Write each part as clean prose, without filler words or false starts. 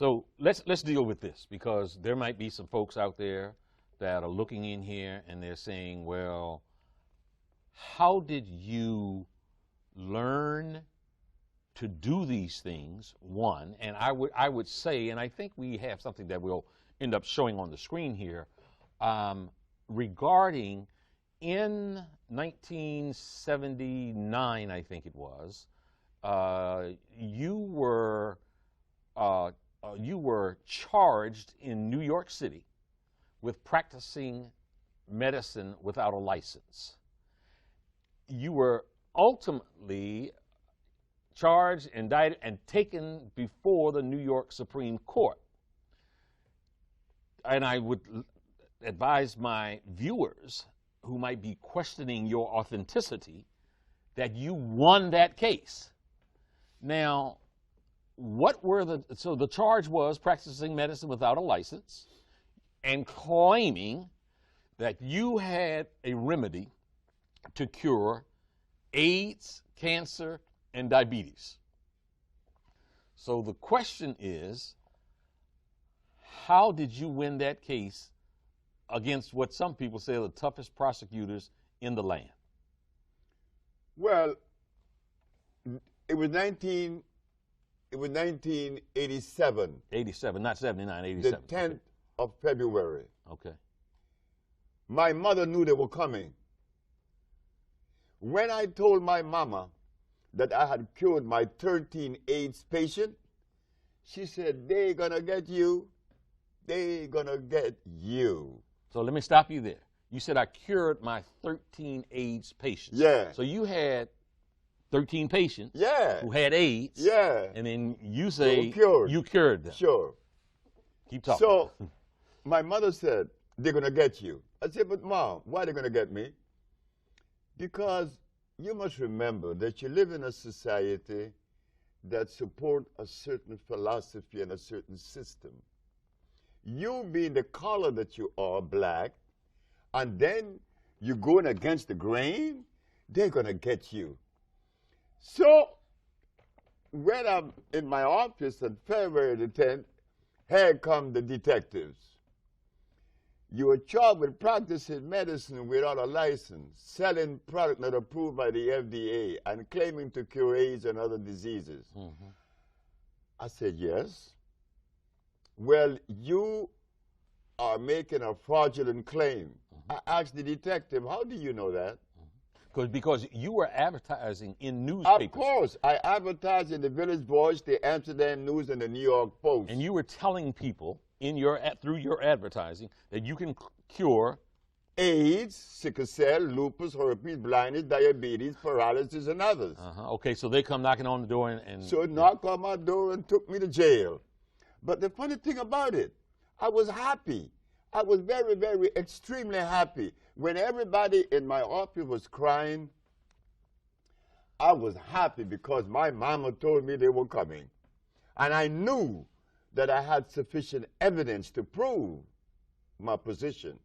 So let's deal with this, because there might be some folks out there that are looking in here and they're saying, well, how did you learn to do these things, one? And I would say, and I think we have something that we'll end up showing on the screen here, regarding in 1979, I think it was, you were charged in New York City with practicing medicine without a license. You were ultimately charged, indicted, and taken before the New York Supreme Court. And I would advise my viewers who might be questioning your authenticity that you won that case. Now, so the charge was practicing medicine without a license and claiming that you had a remedy to cure AIDS, cancer, and diabetes. So the question is, how did you win that case against what some people say are the toughest prosecutors in the land? Well, it was 1987. 87, not 79, 87. The 10th of February. Okay. My mother knew they were coming. When I told my mama that I had cured my 13 AIDS patient, she said, "They're gonna get you. They're gonna get you." So let me stop you there. You said I cured my 13 AIDS patients. Yeah. So you had 13 patients Yeah. who had AIDS. Yeah. And then you say you cured them. Sure. Keep talking. So my mother said, "They're going to get you." I said, "But Mom, why are they going to get me?" Because you must remember that you live in a society that supports a certain philosophy and a certain system. You being the color that you are, black, and then you're going against the grain, they're going to get you. So when I'm in my office on February the 10th, here come the detectives. You are charged with practicing medicine without a license, selling product not approved by the FDA, and claiming to cure AIDS and other diseases. Mm-hmm. I said, yes. Well, you are making a fraudulent claim. Mm-hmm. I asked the detective, how do you know that? Because you were advertising in newspapers. Of course. I advertised in the Village Voice, the Amsterdam News, and the New York Post. And you were telling people through your advertising that you can cure AIDS, sickle cell, lupus, herpes, blindness, diabetes, paralysis, and others. Okay, so they come knocking on the door and so knocked on my door and took me to jail. But the funny thing about it, I was happy. I was very, very, extremely happy. When everybody in my office was crying, I was happy because my mama told me they were coming. And I knew that I had sufficient evidence to prove my position,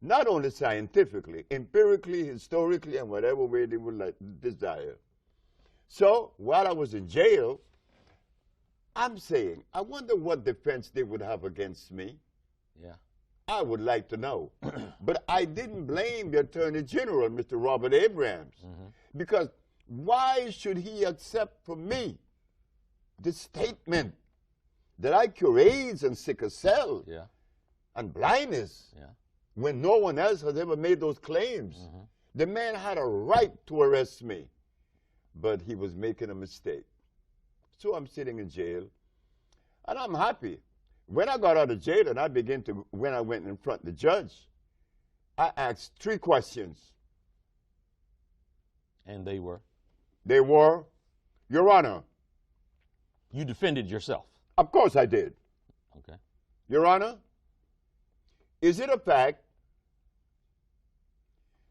not only scientifically, empirically, historically, and whatever way they would desire. So while I was in jail, I'm saying, I wonder what defense they would have against me. Yeah. I would like to know. But I didn't blame the Attorney General, Mr. Robert Abrams, because why should he accept from me the statement that I cure AIDS and sickle cell and blindness when no one else has ever made those claims? The man had a right to arrest me, but he was making a mistake. So I'm sitting in jail, and I'm happy. When I got out of jail and when I went in front of the judge, I asked 3 questions. And they were? They were, Your Honor. You defended yourself? Of course I did. Okay. Your Honor, is it a fact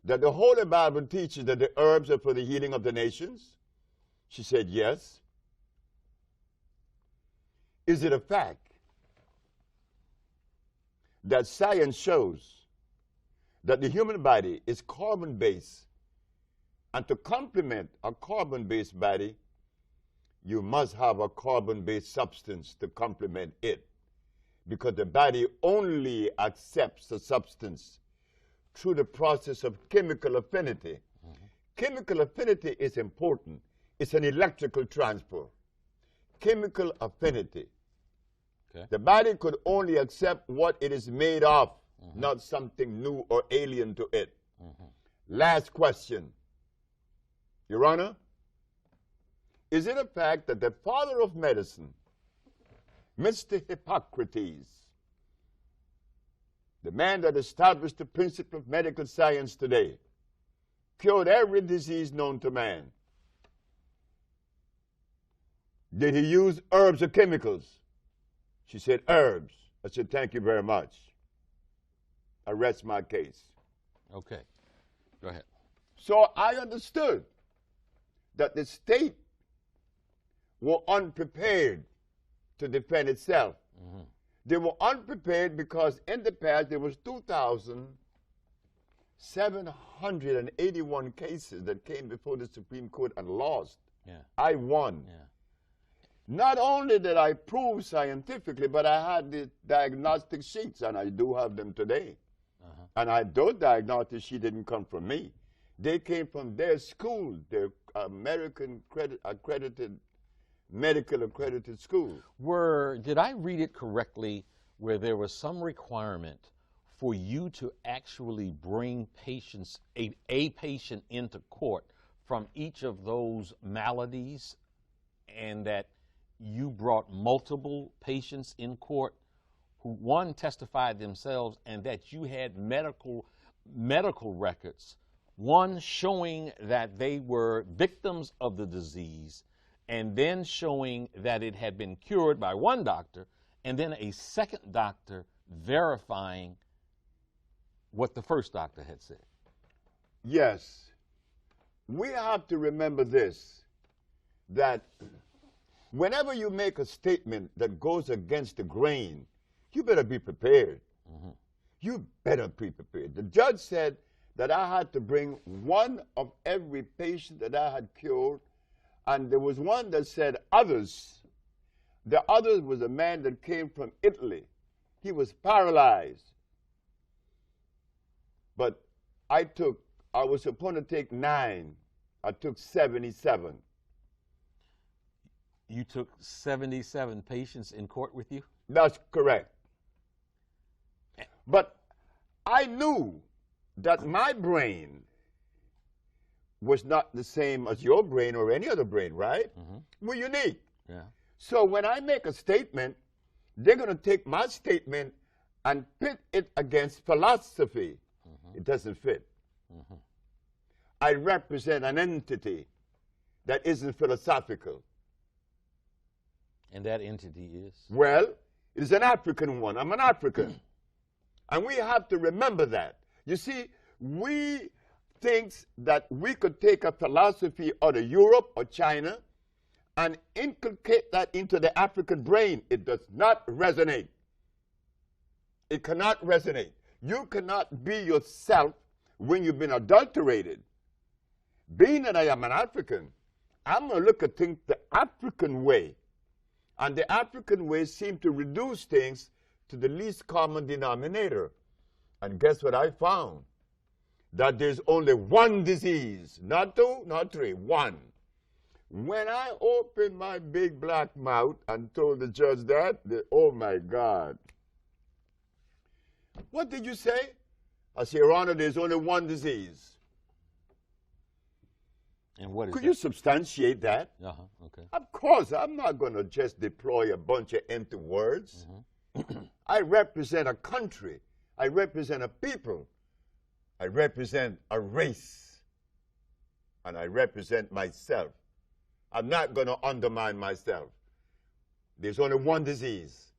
that the Holy Bible teaches that the herbs are for the healing of the nations? She said, yes. Is it a fact that science shows that the human body is carbon-based, and to complement a carbon-based body, you must have a carbon-based substance to complement it, because the body only accepts the substance through the process of chemical affinity. Chemical affinity is important. It's an electrical transfer. Chemical affinity. Okay. The body could only accept what it is made of, not something new or alien to it. Last question. Your Honor, is it a fact that the father of medicine, Mr. Hippocrates, the man that established the principle of medical science today, cured every disease known to man? Did he use herbs or chemicals? She said, herbs. I said, thank you very much. I rest my case. Okay. Go ahead. So I understood that the state were unprepared to defend itself. They were unprepared because in the past there was 2,781 cases that came before the Supreme Court and lost. Yeah. I won. Yeah. Not only did I prove scientifically, but I had the diagnostic sheets, and I do have them today. And those diagnostic sheets didn't come from me. They came from their school, their American accredited, medical accredited school. Did I read it correctly where there was some requirement for you to actually bring patients, a patient into court from each of those maladies, and that you brought multiple patients in court who, one, testified themselves, and that you had medical records, one showing that they were victims of the disease, and then showing that it had been cured by one doctor, and then a second doctor verifying what the first doctor had said? Yes. We have to remember this, that whenever you make a statement that goes against the grain, you better be prepared. You better be prepared. The judge said that I had to bring one of every patient that I had cured, and there was one that said others. The others was a man that came from Italy. He was paralyzed. But I was supposed to take 9. I took 77. You took 77 patients in court with you? That's correct. But I knew that my brain was not the same as your brain or any other brain, right? We're unique. Yeah. So when I make a statement, they're going to take my statement and pit it against philosophy. It doesn't fit. I represent an entity that isn't philosophical. And that entity is? Well, it is an African one. I'm an African. And we have to remember that. You see, we think that we could take a philosophy out of Europe or China and inculcate that into the African brain. It does not resonate. It cannot resonate. You cannot be yourself when you've been adulterated. Being that I am an African, I'm going to look at things the African way. And the African way seems to reduce things to the least common denominator. And guess what I found? That there's only one disease. Not 2, not 3, 1. When I opened my big black mouth and told the judge that, oh my God. What did you say? I said, Your Honor, there's only one disease. And what is Could that? you substantiate that? Okay. Of course, I'm not going to just deploy a bunch of empty words. I represent a country. I represent a people. I represent a race. And I represent myself. I'm not going to undermine myself. There's only one disease.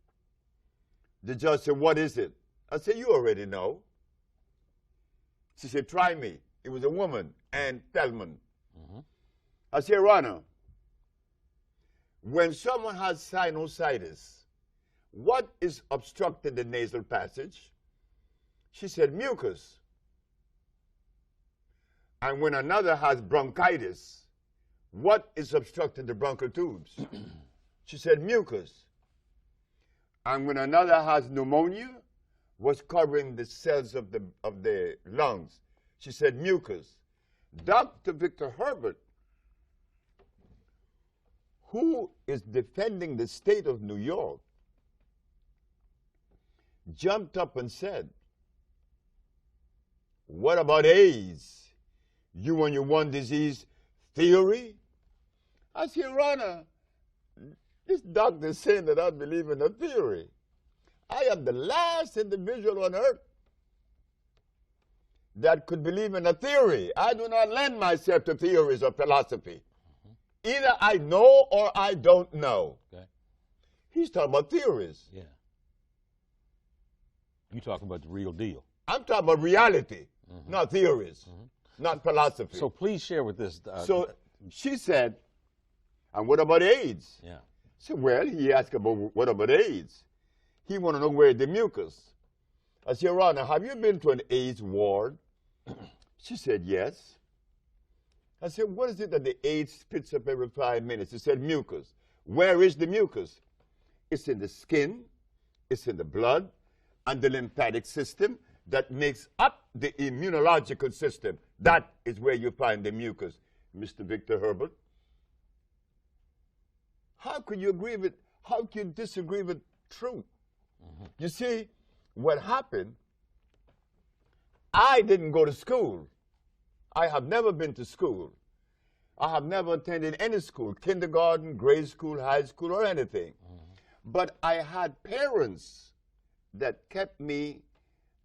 The judge said, what is it? I said, you already know. She said, try me. It was a woman, Ann Feldman. I said, Your Honor, when someone has sinusitis, what is obstructing the nasal passage? She said, mucus. And when another has bronchitis, what is obstructing the bronchial tubes? She said, mucus. And when another has pneumonia, what's covering the cells of the lungs? She said, mucus. Dr. Victor Herbert, who is defending the state of New York, jumped up and said, what about AIDS? You and your one disease theory? I said, Your Honor, this doctor is saying that I believe in a theory. I am the last individual on earth that could believe in a theory. I do not lend myself to theories or philosophy. Either I know or I don't know. Okay. He's talking about theories. Yeah. You talking about the real deal. I'm talking about reality, not theories, not philosophy. So please share with this. So she said, and what about AIDS? Yeah. I said, well, he asked about what about AIDS? He want to know where the mucus. I said, Your Honor, have you been to an AIDS ward? She said, yes. I said, what is it that the AIDS spits up every 5 minutes? She said, mucus. Where is the mucus? It's in the skin, it's in the blood, and the lymphatic system that makes up the immunological system. That is where you find the mucus, Mr. Victor Herbert. How could you agree with, how can you disagree with truth? You see, what happened, I didn't go to school. I have never been to school. I have never attended any school, kindergarten, grade school, high school, or anything. But I had parents that kept me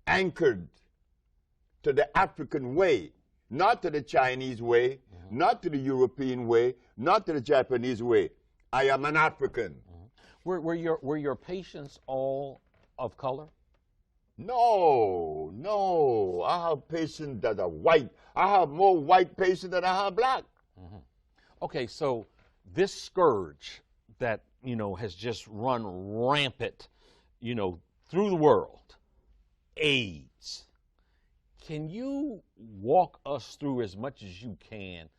anchored to the African way, not to the Chinese way, not to the European way, not to the Japanese way. I am an African. Were your patients all of color? No, no. I have patients that are white. I have more white patients than I have black. Okay, so this scourge that, has just run rampant, through the world, AIDS. Can you walk us through as much as you can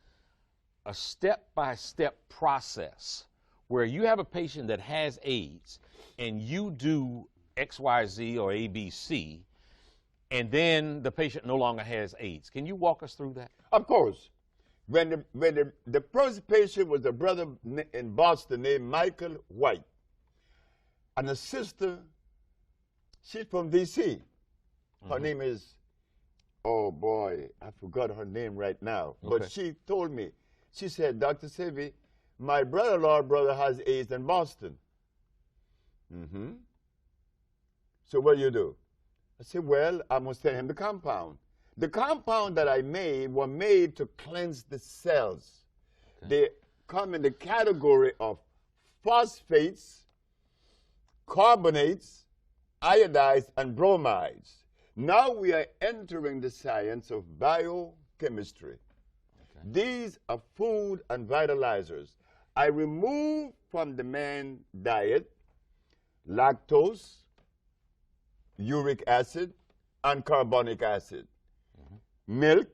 a step-by-step process where you have a patient that has AIDS and you do XYZ or ABC, and then the patient no longer has AIDS? Can you walk us through that? Of course. When the first patient was a brother in Boston named Michael White, and a sister, she's from D.C. Her name is, oh boy, I forgot her name right now. Okay. But she told me, she said, Dr. Sabi, my brother-in-law brother has AIDS in Boston. So what do you do? I said, well, I must send him the compound. The compound that I made were made to cleanse the cells. Okay. They come in the category of phosphates, carbonates, iodides, and bromides. Now we are entering the science of biochemistry. Okay. These are food and vitalizers. I remove from the man's diet lactose, uric acid, and carbonic acid, milk,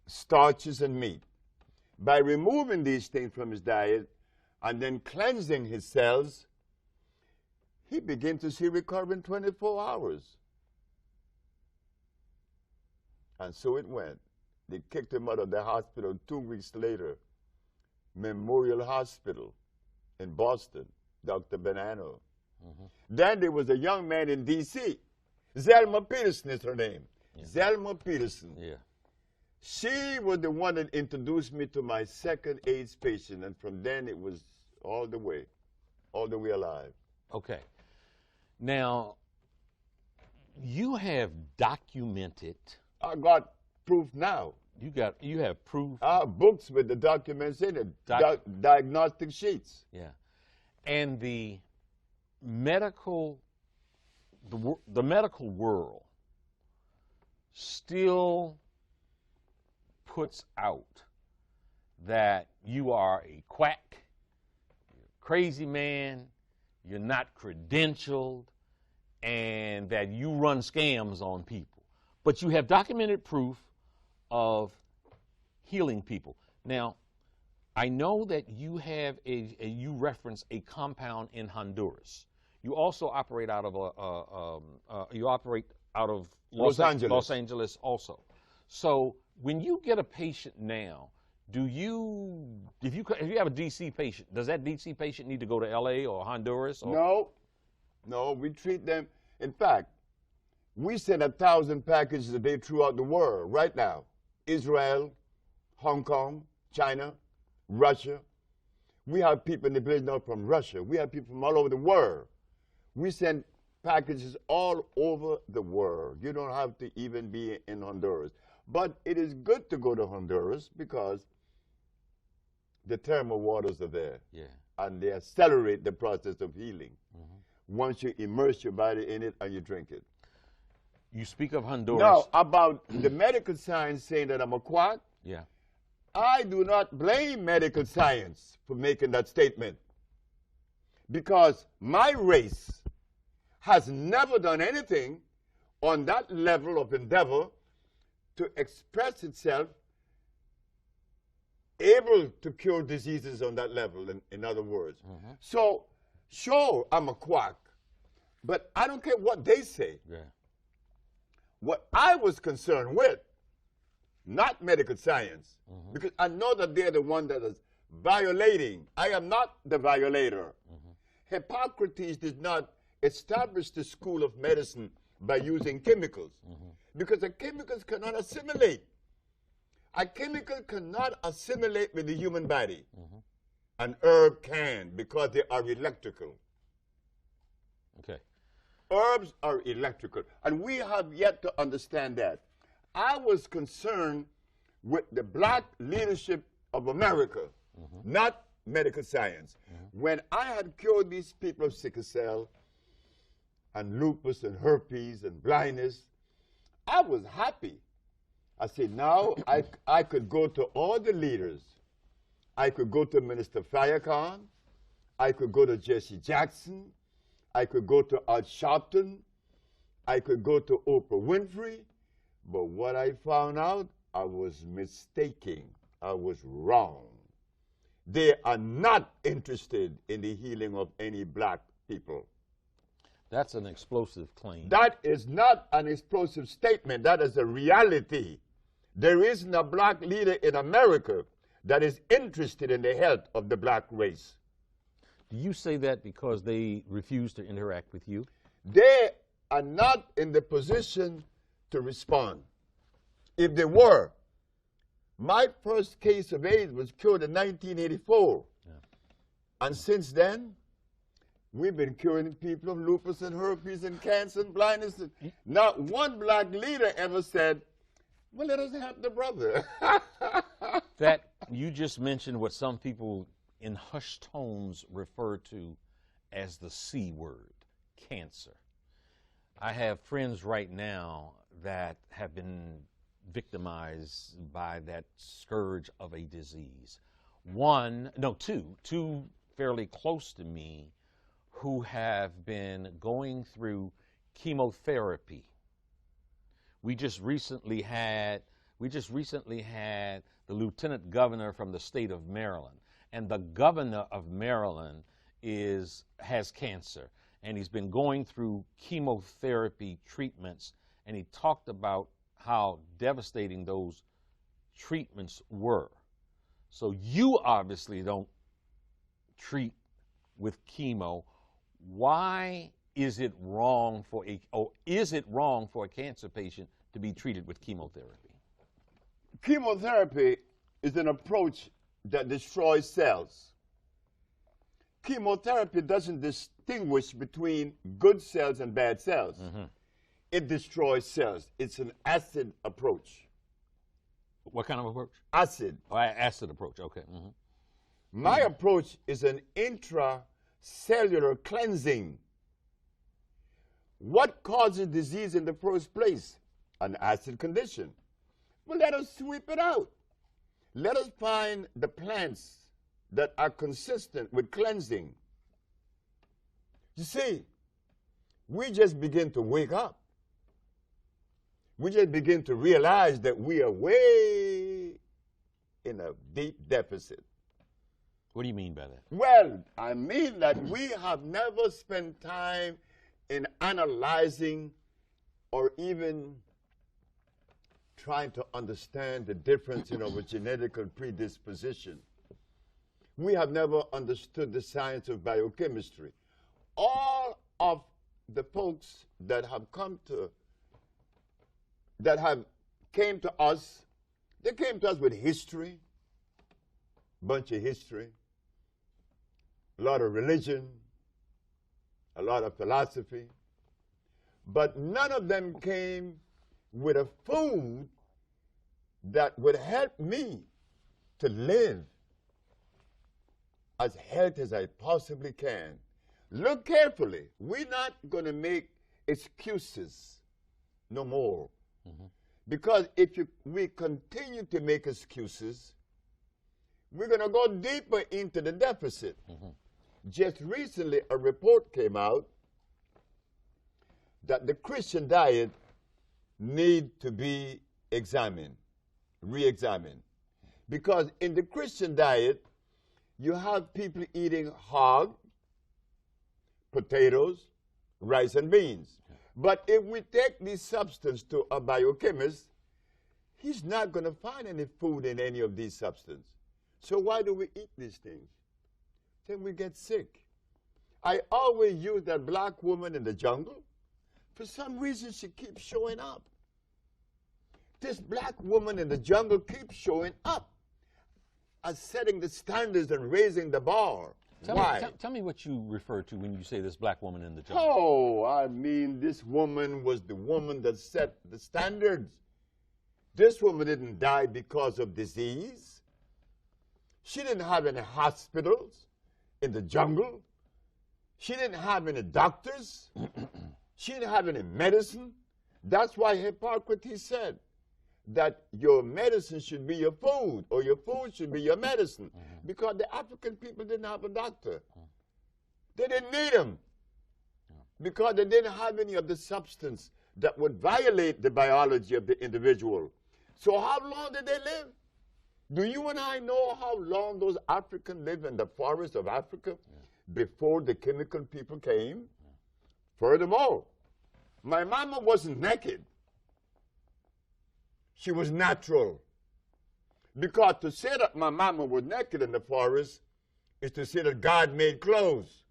starches, and meat. By removing these things from his diet and then cleansing his cells, he began to see recovery in 24 hours. And so it went. They kicked him out of the hospital 2 weeks later. Memorial Hospital in Boston, Dr. Bonanno. Then there was a young man in D.C., Zelma Peterson is her name. Yeah. Zelma Peterson. Yeah. She was the one that introduced me to my second AIDS patient, and from then it was all the way alive. Okay. Now, you have documented. I got proof now. You have proof. Books with the documents in it, diagnostic sheets. Yeah. And the medical world still puts out that you are a quack, you're a crazy man, you're not credentialed, and that you run scams on people. But you have documented proof of healing people. Now, I know that you have you reference a compound in Honduras. You also operate out of Los Angeles. Los Angeles also. So when you get a patient now, if you have a DC patient, does that DC patient need to go to LA or Honduras? Or? No, we treat them. In fact, we send 1,000 packages a day throughout the world right now. Israel, Hong Kong, China, Russia. We have people in the village now from Russia. We have people from all over the world. We send packages all over the world. You don't have to even be in Honduras. But it is good to go to Honduras because the thermal waters are there. Yeah. And they accelerate the process of healing once you immerse your body in it and you drink it. You speak of Honduras. Now, about the medical science saying that I'm a quack, yeah. I do not blame medical science for making that statement because my race has never done anything on that level of endeavor to express itself able to cure diseases on that level, in other words. So, sure, I'm a quack, but I don't care what they say. Yeah. What I was concerned with, not medical science, because I know that they're the one that is violating. I am not the violator. Hippocrates did not establish the school of medicine by using chemicals because the chemicals cannot assimilate. A chemical cannot assimilate with the human body. An herb can because they are electrical. Okay. Herbs are electrical, and we have yet to understand that. I was concerned with the black leadership of America, not medical science. When I had cured these people of sickle cell and lupus and herpes and blindness, I was happy. I said, now I could go to all the leaders. I could go to Minister Farrakhan. I could go to Jesse Jackson. I could go to Al Sharpton. I could go to Oprah Winfrey. But what I found out, I was mistaken. I was wrong. They are not interested in the healing of any black people. That's an explosive claim. That is not an explosive statement. That is a reality. There isn't a black leader in America that is interested in the health of the black race. Do you say that because they refuse to interact with you? They are not in the position to respond. If they were, my first case of AIDS was cured in 1984. Yeah. And since then, we've been curing people of lupus and herpes and cancer and blindness. Not one black leader ever said, well, let us help the brother. That you just mentioned what some people in hushed tones refer to as the C word, cancer. I have friends right now that have been victimized by that scourge of a disease. Two fairly close to me who have been going through chemotherapy. We just recently had the lieutenant governor from the state of Maryland, and the governor of Maryland has cancer, and he's been going through chemotherapy treatments, and he talked about how devastating those treatments were. So you obviously don't treat with chemo. Why is it wrong for a cancer patient to be treated with chemotherapy? Chemotherapy is an approach that destroys cells. Chemotherapy doesn't distinguish between good cells and bad cells. It destroys cells. It's an acid approach. What kind of approach? Acid. Oh, acid approach, okay. My approach is an intracellular cleansing. What causes disease in the first place? An acid condition. Well, let us sweep it out. Let us find the plants that are consistent with cleansing. You see, we just begin to wake up. We just begin to realize that we are way in a deep deficit. What do you mean by that? Well, I mean that we have never spent time in analyzing or even trying to understand the difference in our genetical predisposition. We have never understood the science of biochemistry. All of the folks that have came to us, they came to us with history, bunch of history, a lot of religion, a lot of philosophy, but none of them came with a food that would help me to live as healthy as I possibly can. Look carefully. We're not going to make excuses no more. Mm-hmm. Because if we continue to make excuses, we're going to go deeper into the deficit. Mm-hmm. Just recently, a report came out that the Christian diet need to be examined, re-examined. Because in the Christian diet, you have people eating hog, potatoes, rice, and beans. But if we take this substance to a biochemist, he's not going to find any food in any of these substances. So why do we eat these things? Then we get sick. I always use that black woman in the jungle. For some reason, she keeps showing up. This black woman in the jungle keeps showing up as setting the standards and raising the bar. Why? Tell me what you refer to when you say this black woman in the jungle. Oh, I mean, this woman was the woman that set the standards. This woman didn't die because of disease. She didn't have any hospitals in the jungle. She didn't have any doctors. She didn't have any medicine. That's why Hippocrates said that your medicine should be your food, or your food should be your medicine. Mm-hmm. Because the African people didn't have a doctor. Mm-hmm. They didn't need him. Yeah. Because they didn't have any of the substance that would violate the biology of the individual. So how long did they live? Do you and I know how long those Africans lived in the forests of Africa before the chemical people came? Furthermore, my mama wasn't naked. She was natural. Because to say that my mama was naked in the forest is to say that God made clothes.